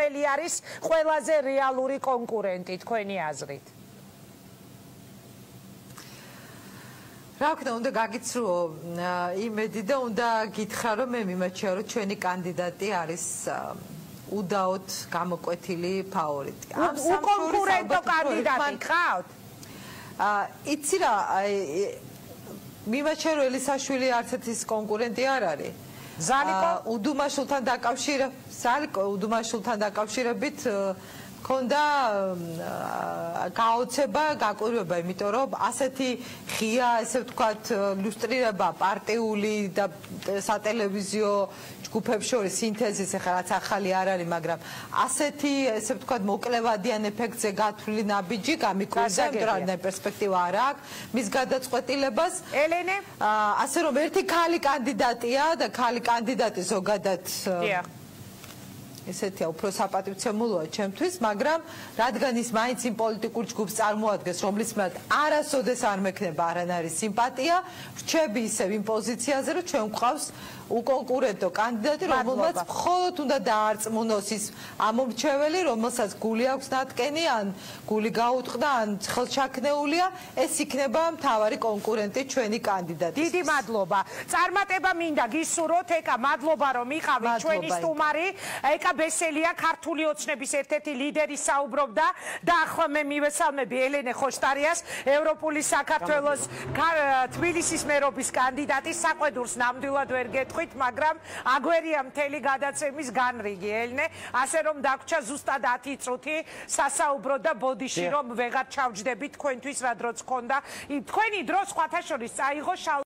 რომელი არის ყველაზე რეალური კონკურენტი თქვენი აზრით? რა ვქნა, უნდა გაგიცრუო იმედი და უნდა გითხრა, რომ მე მიმაჩნია, რომ ჩვენი კანდიდატი არის უდაოდ გამოკვეთილი ფავორიტი. უკონკურენტო კანდიდატი ხავთ? იცი რა, მიმაჩნია, რომ ელისაშვილი არც ერთის კონკურენტი არ არის. უდუმაშულთან დაკავშირებით ქონდა გაოცება, გაკვირვება, იმიტომ რომ ასეთი ღია, ესე ვთქვათ, ილუსტრირება პარტიული და სატელევიზიო ჯგუფებს შორის სინთეზის, ეხლა რაც ახალი არ არის, მაგრამ ასეთი, ესე ვთქვათ, მოკლევადიან ეფექტზე გათვლილი ნაბიჯი გამიკვირდა, იმიტომ რომ პერსპექტივა არ აქვს მის გადაწყვეტილებას. ელენე, ასე რომ ერთი ქალი კანდიდატია და ქალი კანდიდატი ზოგადად ესეთია უფრო საპატივცემულოა ჩემთვის, მაგრამ რადგან ის მაინც იმ პოლიტიკურ ჯგუფს წარმოადგენს, რომლის მიმართ არასოდეს არ მექნება არანაირი სიმპათია, რჩები ისევ იმ პოზიციაზე, რომ ჩვენ გვყავს უკონკურენტო კანდიდატი, რომელმაც მხოლოდ უნდა დაარწმუნოს ის ამომრჩეველი, რომელსაც გული აქვს ნატკენი, ან გული გაუტყდა, ან ხელშაქნეულია, ეს იქნება მთავარი კონკურენტი ჩვენი კანდიდატის. დიდი მადლობა. წარმატება მინდა გისურვოთ, ეკა, მადლობა რომ იყავით ჩვენი სტუმარი. ეკა ბესელია, ქართული ოცნების ერთ-ერთი ლიდერი საუბრობდა და ახლა მე მივესალმები ელენე ხოშტარიას, ევროპული საქართველოს თბილისის მერობის კანდიდატი. საყვედურს ნამდვილად ვერ გეტყვით, მაგრამ აგვერია მთელი გადაცემის განრიგი, ელენე, ასე რომ დაგვრჩა ზუსტად 10 წუთი სასაუბრო და ბოდიში რომ ვეღარ ჩავჯდები თქვენთვის რა დროც ხონდა. თქვენი დრო სხვათა შორის წაიღო